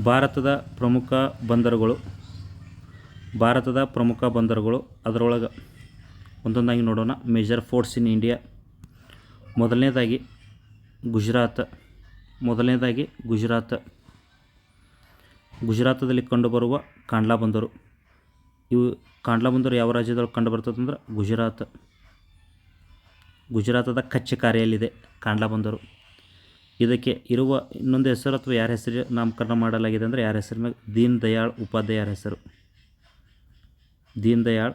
ಭಾರತದ ಪ್ರಮುಖ ಬಂದರುಗಳು ಅದರೊಳಗೆ ಒಂದೊಂದಾಗಿ ನೋಡೋಣ. Major ports in India. ಮೊದಲನೇದಾಗಿ ಗುಜರಾತದಲ್ಲಿ ಕಂಡುಬರುವ ಕಾಂಡ್ಲಾ ಬಂದರು. ಕಾಂಡ್ಲಾ ಬಂದರು ಯಾವ ರಾಜ್ಯದೊಳಗೆ ಕಂಡು ಬರ್ತದಂದ್ರೆ ಗುಜರಾತದ ಕಚ್ ಕಾರಿಯಲ್ಲಿದೆ ಕಾಂಡ್ಲಾ ಬಂದರು. ಇದಕ್ಕೆ ಇರುವ ಇನ್ನೊಂದು ಹೆಸರು ಅಥವಾ ಯಾರ ಹೆಸರು ನಾಮಕರಣ ಮಾಡಲಾಗಿದೆ ಅಂದರೆ ಯಾರ ಹೆಸರು ಮೇಲೆ? ದೀನ್ ದಯಾಳ್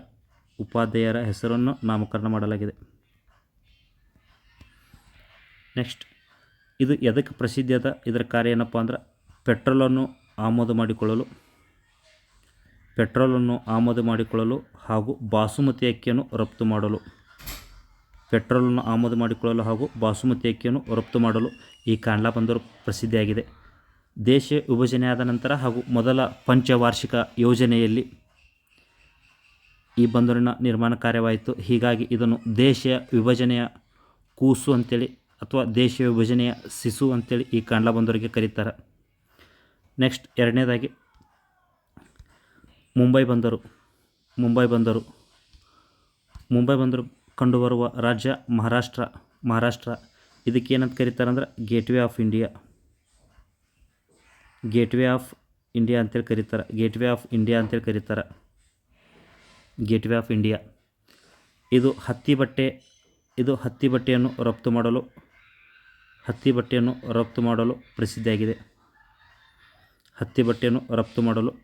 ಉಪಾಧ್ಯಾಯರ ಹೆಸರನ್ನು ನಾಮಕರಣ ಮಾಡಲಾಗಿದೆ. ನೆಕ್ಸ್ಟ್, ಇದು ಎದಕ್ಕೆ ಪ್ರಸಿದ್ಧಿ ಅದ? ಇದರ ಕಾರ್ಯ ಏನಪ್ಪ ಅಂದ್ರೆ ಪೆಟ್ರೋಲನ್ನು ಆಮದು ಮಾಡಿಕೊಳ್ಳಲು ಹಾಗೂ ಬಾಸುಮತಿ ಅಕ್ಕಿಯನ್ನು ರಫ್ತು ಮಾಡಲು ಈ ಕಾಂಡ್ಲಾ ಬಂದರು ಪ್ರಸಿದ್ಧಿಯಾಗಿದೆ. ದೇಶ ವಿಭಜನೆಯಾದ ನಂತರ ಹಾಗೂ ಮೊದಲ ಪಂಚವಾರ್ಷಿಕ ಯೋಜನೆಯಲ್ಲಿ ಈ ಬಂದರಿನ ನಿರ್ಮಾಣ ಕಾರ್ಯವಾಯಿತು. ಹೀಗಾಗಿ ಇದನ್ನು ದೇಶ ವಿಭಜನೆಯ ಕೂಸು ಅಂತೇಳಿ ಅಥವಾ ದೇಶ ವಿಭಜನೆಯ ಶಿಶು ಅಂತೇಳಿ ಈ ಕಾಂಡ್ಲಾ ಬಂದರಿಗೆ ಕರೀತಾರೆ. ನೆಕ್ಸ್ಟ್, ಎರಡನೇದಾಗಿ ಮುಂಬೈ ಬಂದರು ಕಂಡುಬರುವ ರಾಜ್ಯ ಮಹಾರಾಷ್ಟ್ರ. ಇದಕ್ಕೆ ಏನಂತ ಕರೀತಾರೆ ಅಂದ್ರೆ ಗೇಟ್ವೇ ಆಫ್ ಇಂಡಿಯಾ ಅಂತೇಳಿ ಕರೀತಾರೆ. Gateway of India. ಇದು ಹತ್ತಿ ಬಟ್ಟೆಯನ್ನು ರಫ್ತು ಮಾಡಲು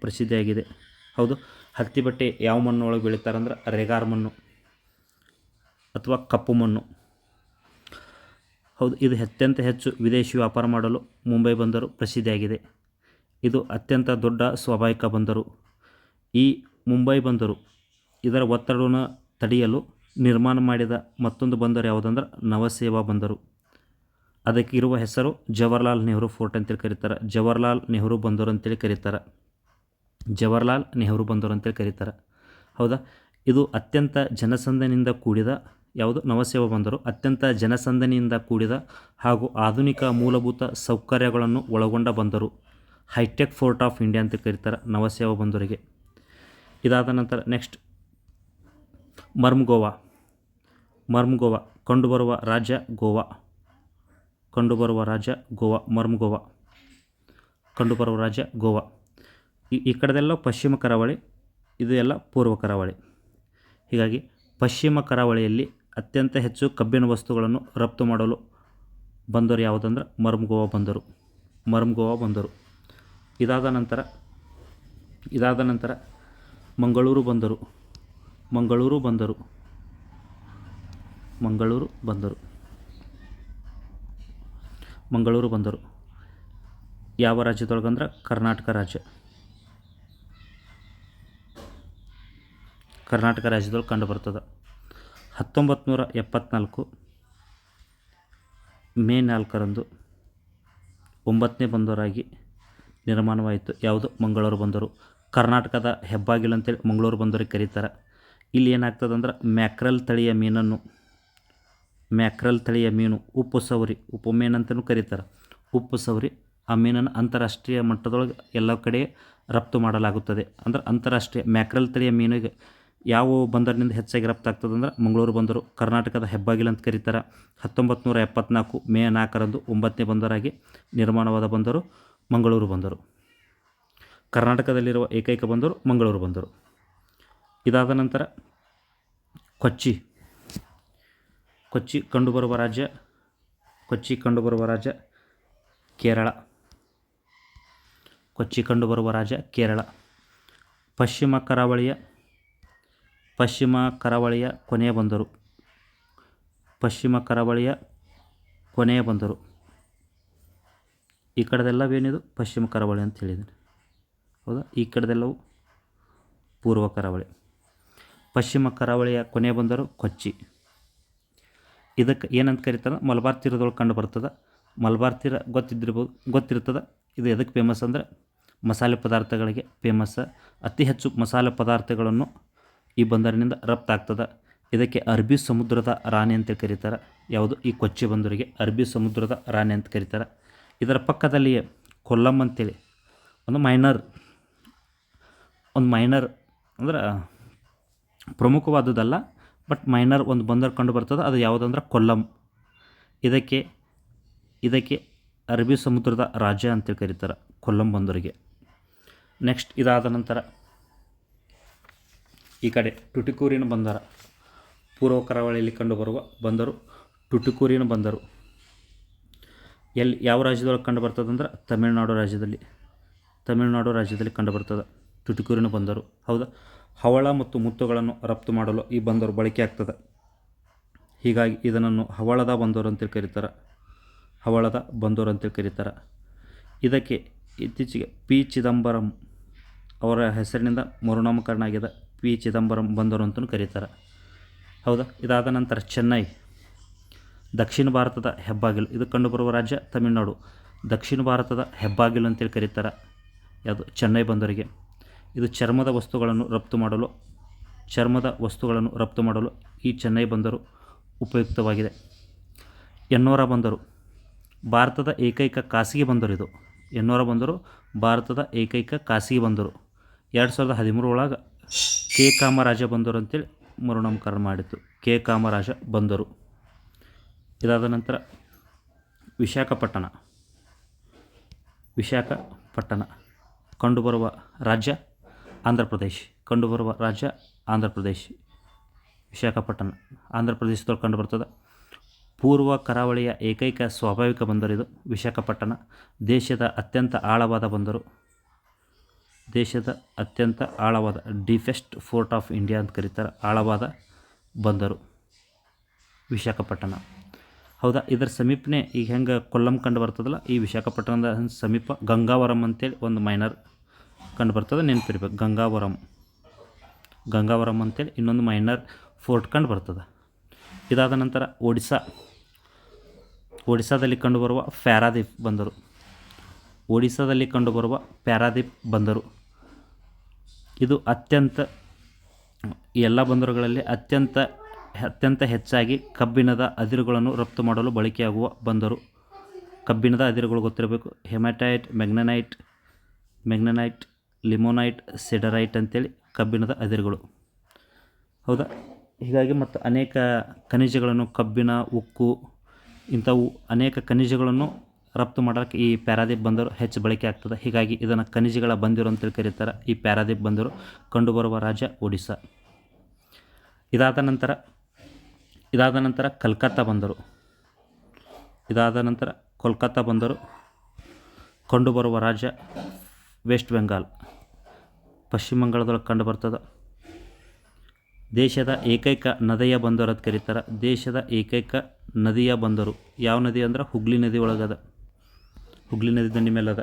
ಪ್ರಸಿದ್ಧಿಯಾಗಿದೆ. ಹೌದು, ಹತ್ತಿ ಬಟ್ಟೆ ಯಾವ ಮಣ್ಣು ಒಳಗೆ ಬೆಳೀತಾರೆ ಅಂದ್ರೆ ರೇಗಾರ್ ಮಣ್ಣು ಅಥವಾ ಕಪ್ಪು ಮಣ್ಣು. ಹೌದು, ಇದು ಅತ್ಯಂತ ಹೆಚ್ಚು ವಿದೇಶಿ ವ್ಯಾಪಾರ ಮಾಡಲು ಮುಂಬೈ ಬಂದರು ಪ್ರಸಿದ್ಧಿಯಾಗಿದೆ. ಇದು ಅತ್ಯಂತ ದೊಡ್ಡ ಸ್ವಾಭಾವಿಕ ಬಂದರು. ಈ ಮುಂಬೈ ಬಂದರು ಇದರ ಒತ್ತಡವನ್ನು ತಡೆಯಲು ನಿರ್ಮಾಣ ಮಾಡಿದ ಮತ್ತೊಂದು ಬಂದರು ಯಾವುದಂದ್ರೆ ನವಸೇವಾ ಬಂದರು. ಅದಕ್ಕೆ ಇರುವ ಹೆಸರು ಜವಾಹರ್ಲಾಲ್ ನೆಹರು ಫೋರ್ಟ್ ಅಂತೇಳಿ ಕರೀತಾರೆ. ಜವಾಹರ್ಲಾಲ್ ನೆಹರು ಬಂದರು ಅಂತೇಳಿ ಕರೀತಾರೆ. ಹೌದಾ, ಇದು ಅತ್ಯಂತ ಜನಸಂದಣಿಯಿಂದ ಕೂಡಿದ ನವಸೇವಾ ಬಂದರು ಅತ್ಯಂತ ಜನಸಂದಣಿಯಿಂದ ಕೂಡಿದ ಹಾಗೂ ಆಧುನಿಕ ಮೂಲಭೂತ ಸೌಕರ್ಯಗಳನ್ನು ಒಳಗೊಂಡ ಬಂದರು. ಹೈಟೆಕ್ ಫೋರ್ಟ್ ಆಫ್ ಇಂಡಿಯಾ ಅಂತ ಕರೀತಾರೆ ನವಸೇವಾ ಬಂದರಿಗೆ. ಇದಾದ ನಂತರ ನೆಕ್ಸ್ಟ್, ಮರ್ಮ್ ಗೋವಾ ಕಂಡುಬರುವ ರಾಜ್ಯ ಗೋವಾ. ಈ ಕಡೆದೆಲ್ಲ ಪಶ್ಚಿಮ ಕರಾವಳಿ, ಇದು ಎಲ್ಲ ಪೂರ್ವ ಕರಾವಳಿ. ಹೀಗಾಗಿ ಪಶ್ಚಿಮ ಕರಾವಳಿಯಲ್ಲಿ ಅತ್ಯಂತ ಹೆಚ್ಚು ಕಬ್ಬಿಣ ವಸ್ತುಗಳನ್ನು ರಫ್ತು ಮಾಡಲು ಬಂದರು ಯಾವುದಂದ್ರೆ ಮರ್ಮ್ ಗೋವಾ ಬಂದರು. ಇದಾದ ನಂತರ ಮಂಗಳೂರು ಬಂದರು ಯಾವ ರಾಜ್ಯದೊಳಗಂದ್ರೆ ಕರ್ನಾಟಕ ರಾಜ್ಯದೊಳಗೆ ಕಂಡು ಬರ್ತದೆ. 1974 ಮೇ 4ರಂದು 9ನೇ ಬಂದರಾಗಿ ನಿರ್ಮಾಣವಾಯಿತು. ಯಾವುದು? ಮಂಗಳೂರು ಬಂದರು. ಕರ್ನಾಟಕದ ಹೆಬ್ಬಾಗಿಲು ಅಂತೇಳಿ ಮಂಗಳೂರು ಬಂದರಿಗೆ ಕರೀತಾರೆ. ಇಲ್ಲಿ ಏನಾಗ್ತದೆ ಅಂದ್ರೆ ಮ್ಯಾಕ್ರಲ್ ತಳಿಯ ಮೀನು ಉಪ್ಪು ಮೀನು ಅಂತಲೂ ಕರೀತಾರೆ. ಉಪ್ಪು ಸವರಿ ಆ ಮೀನನ್ನು ಅಂತಾರಾಷ್ಟ್ರೀಯ ಮಟ್ಟದೊಳಗೆ ಎಲ್ಲ ಕಡೆ ರಫ್ತು ಮಾಡಲಾಗುತ್ತದೆ. ಅಂದ್ರೆ ಅಂತಾರಾಷ್ಟ್ರೀಯ ಮ್ಯಾಕ್ರಲ್ ತಳಿಯ ಮೀನಿಗೆ ಯಾವ ಬಂದರಿನಿಂದ ಹೆಚ್ಚಾಗಿ ರಫ್ತು ಆಗ್ತದೆ ಅಂದ್ರೆ ಮಂಗಳೂರು ಬಂದರು. ಕರ್ನಾಟಕದ ಹೆಬ್ಬಾಗಿಲು ಅಂತ ಕರೀತಾರೆ. 1974 ಮೇ 4ರಂದು 9ನೇ ಬಂದರಾಗಿ ನಿರ್ಮಾಣವಾದ ಬಂದರು ಮಂಗಳೂರು ಬಂದರು. ಕರ್ನಾಟಕದಲ್ಲಿರುವ ಏಕೈಕ ಬಂದರು ಮಂಗಳೂರು ಬಂದರು. ಇದಾದ ನಂತರ ಕೊಚ್ಚಿ ಕಂಡುಬರುವ ರಾಜ್ಯ ಕೇರಳ. ಪಶ್ಚಿಮ ಕರಾವಳಿಯ ಕೊನೆಯ ಬಂದರು. ಈ ಕಡೆದೆಲ್ಲವೇನಿದು ಪಶ್ಚಿಮ ಕರಾವಳಿ ಅಂತ ಹೇಳಿದ್ದೀನಿ. ಹೌದಾ, ಈ ಕಡೆದೆಲ್ಲವೂ ಪೂರ್ವ ಕರಾವಳಿ. ಪಶ್ಚಿಮ ಕರಾವಳಿಯ ಕೊನೆಯ ಬಂದರು ಕೊಚ್ಚಿ. ಇದಕ್ಕೆ ಏನಂತ ಕರೀತಾರೆ? ಮಲಬಾರ್ ತೀರದೊಳಗೆ ಕಂಡು ಬರ್ತದೆ. ಮಲಬಾರ್ ತೀರ ಗೊತ್ತಿರ್ತದೆ. ಇದು ಎದಕ್ಕೆ ಫೇಮಸ್ ಅಂದರೆ ಮಸಾಲೆ ಪದಾರ್ಥಗಳಿಗೆ ಫೇಮಸ್. ಅತಿ ಹೆಚ್ಚು ಮಸಾಲೆ ಪದಾರ್ಥಗಳನ್ನು ಈ ಬಂದರಿನಿಂದ ರಫ್ತಾಗ್ತದೆ. ಇದಕ್ಕೆ ಅರಬ್ಬಿ ಸಮುದ್ರದ ರಾಣಿ ಅಂತ ಕರೀತಾರೆ. ಯಾವುದು? ಈ ಕೊಚ್ಚಿ ಬಂದರಿಗೆ ಅರಬ್ಬಿ ಸಮುದ್ರದ ರಾಣಿ ಅಂತ ಕರೀತಾರೆ. ಇದರ ಪಕ್ಕದಲ್ಲಿಯೇ ಕೊಲ್ಲಂ ಒಂದು ಮೈನರ್ ಅಂದ್ರೆ ಪ್ರಮುಖವಾದದ್ದಲ್ಲ, ಬಟ್ ಮೈನರ್ ಒಂದು ಬಂದರು ಕಂಡು ಬರ್ತದೆ. ಅದು ಯಾವುದಂದ್ರೆ ಕೊಲ್ಲಂ. ಇದಕ್ಕೆ ಅರಬ್ಬಿ ಸಮುದ್ರದ ರಾಜ್ಯ ಅಂತೇಳಿ ಕರೀತಾರೆ ಕೊಲ್ಲಂ ಬಂದರಿಗೆ. ನೆಕ್ಸ್ಟ್ ಇದಾದ ನಂತರ ಈ ಕಡೆ ಟುಟಿಕೋರಿನ್ ಬಂದರ, ಪೂರ್ವ ಕರಾವಳಿಯಲ್ಲಿ ಕಂಡುಬರುವ ಬಂದರು ಟುಟಿಕೋರಿನ್ ಬಂದರು. ಯಾವ ರಾಜ್ಯದೊಳಗೆ ಕಂಡು ಬರ್ತದಂದ್ರೆ ತಮಿಳುನಾಡು ರಾಜ್ಯದಲ್ಲಿ ಕಂಡು ಬರ್ತದೆ ಟುಟಿಕೋರಿನ್ ಬಂದರು. ಹೌದಾ, ಹವಳ ಮತ್ತು ಮುತ್ತುಗಳನ್ನು ರಫ್ತು ಮಾಡಲು ಈ ಬಂದರು ಬಳಕೆ ಆಗ್ತದೆ. ಹೀಗಾಗಿ ಇದನ್ನು ಹವಳದ ಬಂದರು ಅಂತೇಳಿ ಕರೀತಾರೆ. ಇದಕ್ಕೆ ಇತ್ತೀಚೆಗೆ ಪಿ ಚಿದಂಬರಂ ಅವರ ಹೆಸರಿನಿಂದ ಮರುನಾಮಕರಣ ಆಗಿದೆ. ಪಿ ಚಿದಂಬರಂ ಬಂದರು ಅಂತಲೂ ಕರೀತಾರೆ. ಹೌದಾ, ಇದಾದ ನಂತರ ಚೆನ್ನೈ, ದಕ್ಷಿಣ ಭಾರತದ ಹೆಬ್ಬಾಗಿಲು. ಇದು ಕಂಡುಬರುವ ರಾಜ್ಯ ತಮಿಳುನಾಡು. ದಕ್ಷಿಣ ಭಾರತದ ಹೆಬ್ಬಾಗಿಲು ಅಂತೇಳಿ ಕರೀತಾರೆ ಯಾವುದು, ಚೆನ್ನೈ ಬಂದರಿಗೆ. ಇದು ಚರ್ಮದ ವಸ್ತುಗಳನ್ನು ರಫ್ತು ಮಾಡಲು ಈ ಚೆನ್ನೈ ಬಂದರು ಉಪಯುಕ್ತವಾಗಿದೆ. ಎನ್ನೋರ ಬಂದರು ಭಾರತದ ಏಕೈಕ ಖಾಸಗಿ ಬಂದರು. ಇದು ಎನ್ನೋರ ಬಂದರು ಭಾರತದ ಏಕೈಕ ಖಾಸಗಿ ಬಂದರು. 2013 ಒಳಗೆ ಕೆ ಕಾಮರಾಜ ಬಂದರು ಅಂತೇಳಿ ಮರುನಾಮಕರಣ ಮಾಡಿತ್ತು. ಕೆ ಕಾಮರಾಜ ಬಂದರು. ಇದಾದ ನಂತರ ವಿಶಾಖಪಟ್ಟಣ ಕಂಡುಬರುವ ರಾಜ್ಯ ಆಂಧ್ರ ಪ್ರದೇಶ್. ವಿಶಾಖಪಟ್ಟಣ ಆಂಧ್ರ ಪ್ರದೇಶದೊಳಗೆ ಕಂಡುಬರ್ತದೆ. ಪೂರ್ವ ಕರಾವಳಿಯ ಏಕೈಕ ಸ್ವಾಭಾವಿಕ ಬಂದರು ಇದು ವಿಶಾಖಪಟ್ಟಣ. ದೇಶದ ಅತ್ಯಂತ ಆಳವಾದ ಡೀಪೆಸ್ಟ್ ಫೋರ್ಟ್ ಆಫ್ ಇಂಡಿಯಾ ಅಂತ ಕರೀತಾರೆ. ಆಳವಾದ ಬಂದರು ವಿಶಾಖಪಟ್ಟಣ. ಹೌದಾ, ಇದರ ಸಮೀಪನೇ ಈಗ ಹೆಂಗೆ ಕೊಲ್ಲಂ ಕಂಡು ಬರ್ತದಲ್ಲ, ಈ ವಿಶಾಖಪಟ್ಟಣದ ಸಮೀಪ ಗಂಗಾವರಂ ಅಂತೇಳಿ ಒಂದು ಮೈನರ್ ಕಂಡು ಬರ್ತದೆ. ನೆನಪಿರ್ಬೇಕು, ಗಂಗಾವರಂ ಅಂತೇಳಿ ಇನ್ನೊಂದು ಮೈನರ್ ಫೋರ್ಟ್ ಕಂಡು ಬರ್ತದೆ. ಇದಾದ ನಂತರ ಒಡಿಸ್ಸಾದಲ್ಲಿ ಕಂಡುಬರುವ ಪ್ಯಾರಾದೀಪ್ ಬಂದರು. ಇದು ಎಲ್ಲ ಬಂದರುಗಳಲ್ಲಿ ಅತ್ಯಂತ ಹೆಚ್ಚಾಗಿ ಕಬ್ಬಿಣದ ಅದಿರುಗಳನ್ನು ರಫ್ತು ಮಾಡಲು ಬಳಕೆಯಾಗುವ ಬಂದರು. ಕಬ್ಬಿಣದ ಅದಿರುಗಳು ಗೊತ್ತಿರಬೇಕು. ಹೆಮಟೈಟ್, ಮ್ಯಾಗ್ನನೈಟ್, ಲಿಮೊನೈಟ್, ಸಿಡರೈಟ್ ಅಂತೇಳಿ ಕಬ್ಬಿಣದ ಅದಿರುಗಳು. ಹೌದಾ, ಹೀಗಾಗಿ ಮತ್ತು ಅನೇಕ ಖನಿಜಗಳನ್ನು, ಕಬ್ಬಿಣ, ಉಕ್ಕು ಇಂಥವು ಅನೇಕ ಖನಿಜಗಳನ್ನು ರಫ್ತು ಮಾಡೋಕ್ಕೆ ಈ ಪ್ಯಾರಾದೀಪ್ ಬಂದರು ಹೆಚ್ಚು ಬಳಕೆ ಆಗ್ತದೆ. ಹೀಗಾಗಿ ಇದನ್ನು ಖನಿಜಗಳ ಬಂದರು ಅಂತೇಳಿ ಕರೀತಾರೆ. ಈ ಪ್ಯಾರಾದೀಪ್ ಬಂದರು ಕಂಡುಬರುವ ರಾಜ್ಯ ಒಡಿಸ್ಸಾ. ಇದಾದ ನಂತರ ಕೋಲ್ಕತ್ತಾ ಬಂದರು ಕಂಡುಬರುವ ರಾಜ್ಯ ವೆಸ್ಟ್ ಬೆಂಗಾಲ್, ಪಶ್ಚಿಮ ಬಂಗಾಳದೊಳಗೆ ಕಂಡುಬರ್ತದೆ. ದೇಶದ ಏಕೈಕ ನದಿಯ ಬಂದರು ಅಂತ ಕರೀತಾರೆ. ದೇಶದ ಏಕೈಕ ನದಿಯ ಬಂದರು ಯಾವ ನದಿ ಅಂದ್ರೆ ಹುಗ್ಲಿ ನದಿ ಒಳಗದ. ಹುಗ್ಲಿ ನದಿ ದಂಡೆ ಮೇಲೆ ಅದ.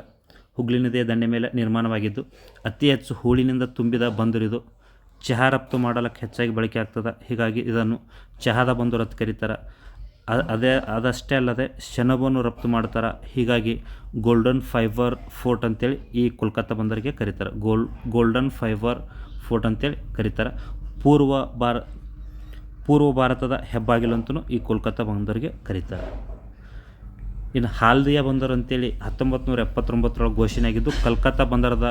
ಹುಗ್ಲಿ ನದಿಯ ದಂಡೆ ಮೇಲೆ ನಿರ್ಮಾಣವಾಗಿದ್ದು ಅತಿ ಹೆಚ್ಚು ಹೂಳಿನಿಂದ ತುಂಬಿದ ಬಂದರಿದು. ಚಹಾ ರಫ್ತು ಮಾಡಲಿಕ್ಕೆ ಹೆಚ್ಚಾಗಿ ಬಳಕೆ ಆಗ್ತದೆ. ಹೀಗಾಗಿ ಇದನ್ನು ಚಹಾದ ಬಂದರು ಅಂತ ಕರೀತಾರೆ. ಅದಷ್ಟೇ ಅಲ್ಲದೆ ಸೆಣಬನ್ನು ರಫ್ತು ಮಾಡ್ತಾರೆ. ಹೀಗಾಗಿ ಗೋಲ್ಡನ್ ಫೈಬರ್ ಫೋರ್ಟ್ ಅಂತೇಳಿ ಈ ಕೋಲ್ಕತ್ತಾ ಬಂದರಿಗೆ ಕರೀತಾರೆ. ಗೋಲ್ಡನ್ ಫೈಬರ್ ಫೋರ್ಟ್ ಅಂತೇಳಿ ಕರೀತಾರೆ. ಪೂರ್ವ ಭಾರತದ ಹೆಬ್ಬಾಗಿಲು ಅಂತಲೂ ಈ ಕೋಲ್ಕತ್ತಾ ಬಂದರಿಗೆ ಕರೀತಾರೆ. ಇನ್ನು ಹಾಲ್ದಿಯಾ ಬಂದರು ಅಂತೇಳಿ 1979 ಘೋಷಣೆ ಆಗಿದ್ದು ಕಲ್ಕತ್ತಾ ಬಂದರದ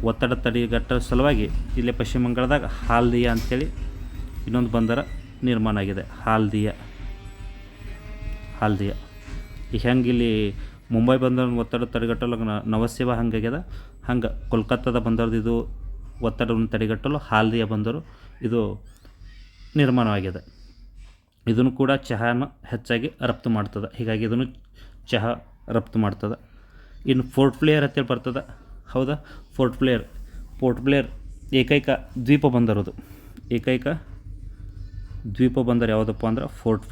ಒತ್ತಡ ತಡೆಗಟ್ಟುವ ಸಲುವಾಗಿ ಇಲ್ಲಿ ಪಶ್ಚಿಮ ಬಂಗಾಳದಾಗ ಹಾಲ್ದಿಯಾ ಅಂತೇಳಿ ಇನ್ನೊಂದು ಬಂದರ ನಿರ್ಮಾಣ ಆಗಿದೆ. ಹಾಲ್ದಿಯಾ ಈಗ ಹೆಂಗೆ ಇಲ್ಲಿ ಮುಂಬೈ ಬಂದರ ಒತ್ತಡ ತಡೆಗಟ್ಟಲು ನವಸೇವಾ ಹಂಗಾಗ್ಯದ, ಹಂಗೆ ಕೋಲ್ಕತ್ತಾದ ಬಂದರದು ಇದು ಒತ್ತಡವನ್ನು ತಡೆಗಟ್ಟಲು ಹಾಲ್ದಿಯಾ ಬಂದರು ಇದು ನಿರ್ಮಾಣವಾಗಿದೆ. ಇದನ್ನು ಕೂಡ ಚಹಾನ ಹೆಚ್ಚಾಗಿ ರಫ್ತು ಮಾಡ್ತದೆ. ಹೀಗಾಗಿ ಇದನ್ನು ಚಹಾ ರಫ್ತು ಮಾಡ್ತದೆ. ಇನ್ನು ಪೋರ್ಟ್ ಬ್ಲೇರ್ ಅಂತೇಳಿ ಬರ್ತದೆ. ಹೌದಾ, ಪೋರ್ಟ್ ಬ್ಲೇರ್ ಏಕೈಕ ದ್ವೀಪ ಬಂದರದು. ಏಕೈಕ ದ್ವೀಪ ಬಂದರು ಯಾವುದಪ್ಪ ಅಂದ್ರೆ ಪೋರ್ಟ್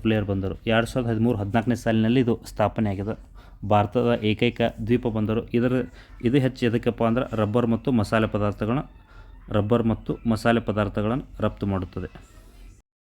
ಬ್ಲೇರ್ ಬಂದರು 2013-14 ಸಾಲಿನಲ್ಲಿ ಇದು ಸ್ಥಾಪನೆ ಆಗಿದೆ. ಭಾರತದ ಏಕೈಕ ದ್ವೀಪ ಬಂದರು. ಇದು ಹೆಚ್ಚು ಎದಕ್ಕಪ್ಪ ಅಂದ್ರೆ ರಬ್ಬರ್ ಮತ್ತು ಮಸಾಲೆ ಪದಾರ್ಥಗಳನ್ನು ರಫ್ತು ಮಾಡುತ್ತದೆ.